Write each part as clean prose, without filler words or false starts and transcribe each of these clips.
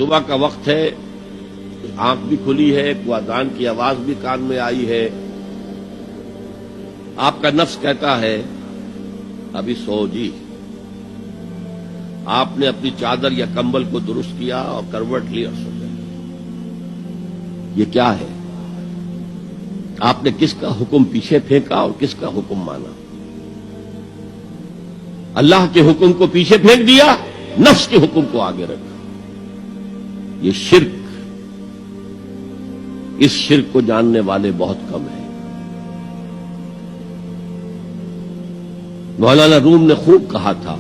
صبح کا وقت ہے، آنکھ بھی کھلی ہے، کوئی اذان کی آواز بھی کان میں آئی ہے، آپ کا نفس کہتا ہے ابھی سو جی. آپ نے اپنی چادر یا کمبل کو درست کیا اور کروٹ لی اور سو گئے. یہ کیا ہے؟ آپ نے کس کا حکم پیچھے پھینکا اور کس کا حکم مانا؟ اللہ کے حکم کو پیچھے پھینک دیا، نفس کے حکم کو آگے رکھا. یہ شرک، اس شرک کو جاننے والے بہت کم ہیں. مولانا روم نے خوب کہا تھا،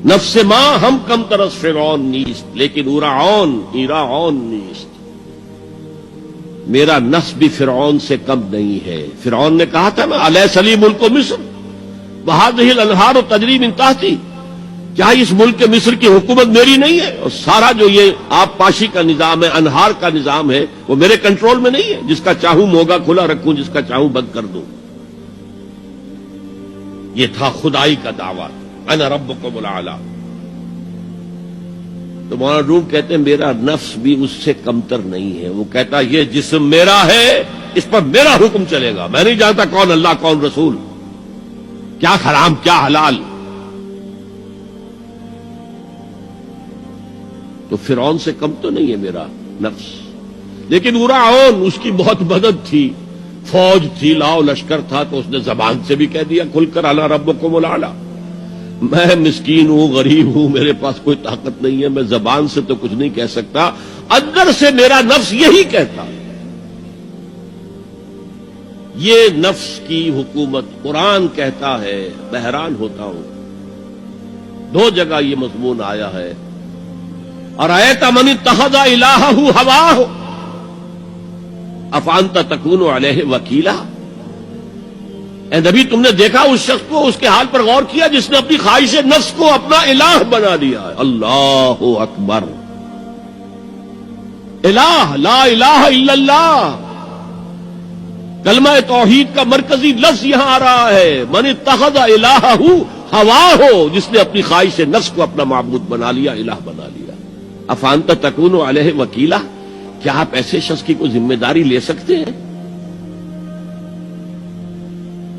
نفس ماں ہم کم ترس فرعون نیست لیکن ایراعون نیست. میرا نفس بھی فرعون سے کم نہیں ہے. فرعون نے کہا تھا نا الیس لی ملک مصر وہذہ الانہار تجری من تحتی، کیا اس ملک مصر کی حکومت میری نہیں ہے؟ اور سارا جو یہ آب پاشی کا نظام ہے، انہار کا نظام ہے، وہ میرے کنٹرول میں نہیں ہے؟ جس کا چاہوں موگا کھلا رکھوں، جس کا چاہوں بند کر دوں. یہ تھا خدائی کا دعویٰ، انا ربکم الاعلی. تو مولانا روم کہتے ہیں میرا نفس بھی اس سے کمتر نہیں ہے. وہ کہتا یہ جسم میرا ہے، اس پر میرا حکم چلے گا. میں نہیں جانتا کون اللہ کون رسول، کیا حرام کیا حلال. تو فرعون سے کم تو نہیں ہے میرا نفس. لیکن ایراعون، اس کی بہت مدد تھی، فوج تھی، لاؤ لشکر تھا، تو اس نے زبان سے بھی کہہ دیا کھل کر انا ربکم الاعلی. میں مسکین ہوں، غریب ہوں، میرے پاس کوئی طاقت نہیں ہے، میں زبان سے تو کچھ نہیں کہہ سکتا، اندر سے میرا نفس یہی کہتا. یہ نفس کی حکومت قرآن کہتا ہے. میں حیران ہوتا ہوں، 2 جگہ یہ مضمون آیا ہے. ارأیت من اتخذ الہہ ہواہ افانت تکون علیہ وکیلا. اے نبی تم نے دیکھا اس شخص کو، اس کے حال پر غور کیا جس نے اپنی خواہش نفس کو اپنا الہ بنا لیا ہے. اللہ اکبر. الہ، لا الہ الا اللہ، کلمہ توحید کا مرکزی لفظ یہاں آ رہا ہے. من اتخذ الہہ ہواہ، جس نے اپنی خواہش نفس کو اپنا معبود بنا لیا، الہ بنا لیا. افانت تکون علیہ وکیلا، کیا آپ ایسے شخص کی کوئی ذمہ داری لے سکتے ہیں؟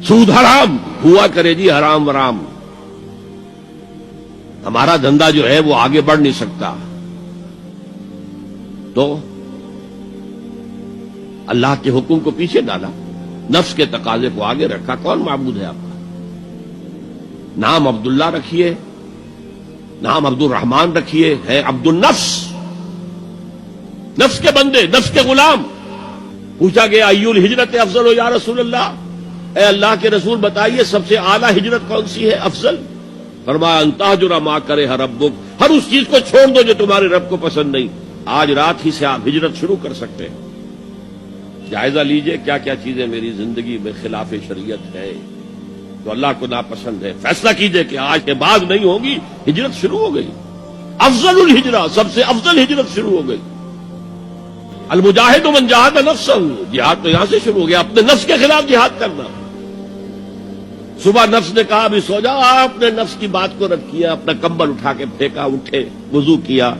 سود حرام ہوا کرے جی، حرام ورام، ہمارا دھندا جو ہے وہ آگے بڑھ نہیں سکتا. تو اللہ کے حکم کو پیچھے ڈالا، نفس کے تقاضے کو آگے رکھا. کون معبود ہے آپ کا؟ نام عبداللہ رکھیے، نام عبد الرحمان رکھیے، ہے عبد النفس، نفس کے بندے، نفس کے غلام. پوچھا گیا ای الہجرت افضل یا رسول اللہ، اے اللہ کے رسول بتائیے سب سے اعلیٰ ہجرت کون سی ہے، افضل؟ فرمایا ان تہجر ما کرہ ربک، ہر اس چیز کو چھوڑ دو جو تمہارے رب کو پسند نہیں. آج رات ہی سے آپ ہجرت شروع کر سکتے ہیں. جائزہ لیجئے کیا کیا چیزیں میری زندگی میں خلاف شریعت ہے، تو اللہ کو ناپسند ہے. فیصلہ کیجئے کہ آج کے بعد نہیں ہوگی. ہجرت شروع ہو گئی، افضل الہجرہ، سب سے افضل ہجرت شروع ہو گئی. المجاہد من جاہد نفسہ، جہاد تو یہاں سے شروع ہو گیا، اپنے نفس کے خلاف جہاد کرنا. صبح نفس نے کہا ابھی سو جاؤ، آپ نے نفس کی بات کو رد کیا، اپنا کمبل اٹھا کے پھینکا، اٹھے، وضو کیا،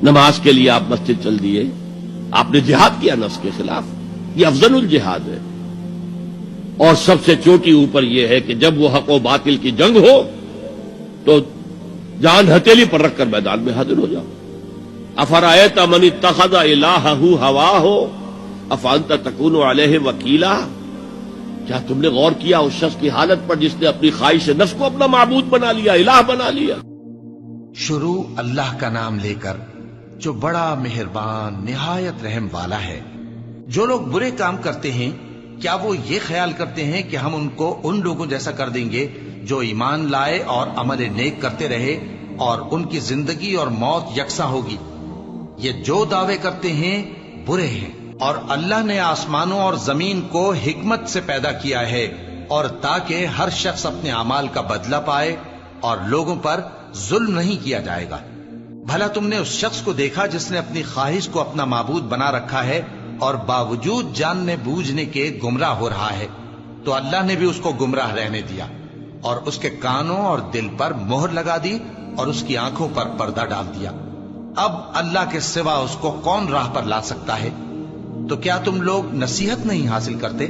نماز کے لیے آپ مسجد چل دیے. آپ نے جہاد کیا نفس کے خلاف. یہ افضل الجہاد ہے. اور سب سے چوٹی اوپر یہ ہے کہ جب وہ حق و باطل کی جنگ ہو تو جان ہتھیلی پر رکھ کر میدان میں حاضر ہو جاؤ. افرأیت من اتخذ الہہ ہواہ افانت تکون علیہ وکیلا. کیا تم نے غور کیا اس شخص کی حالت پر جس نے اپنی خواہش نفس کو اپنا معبود بنا لیا، الہ بنا لیا. شروع اللہ کا نام لے کر جو بڑا مہربان نہایت رحم والا ہے. جو لوگ برے کام کرتے ہیں کیا وہ یہ خیال کرتے ہیں کہ ہم ان کو ان لوگوں جیسا کر دیں گے جو ایمان لائے اور عمل نیک کرتے رہے اور ان کی زندگی اور موت یکساں ہوگی؟ یہ جو دعوے کرتے ہیں برے ہیں. اور اللہ نے آسمانوں اور زمین کو حکمت سے پیدا کیا ہے اور تاکہ ہر شخص اپنے اعمال کا بدلہ پائے اور لوگوں پر ظلم نہیں کیا جائے گا. بھلا تم نے اس شخص کو دیکھا جس نے اپنی خواہش کو اپنا معبود بنا رکھا ہے اور باوجود جاننے بوجھنے کے گمراہ ہو رہا ہے؟ تو اللہ نے بھی اس کو گمراہ رہنے دیا اور اس کے کانوں اور دل پر مہر لگا دی اور اس کی آنکھوں پر پردہ ڈال دیا. اب اللہ کے سوا اس کو کون راہ پر لا سکتا ہے؟ تو کیا تم لوگ نصیحت نہیں حاصل کرتے؟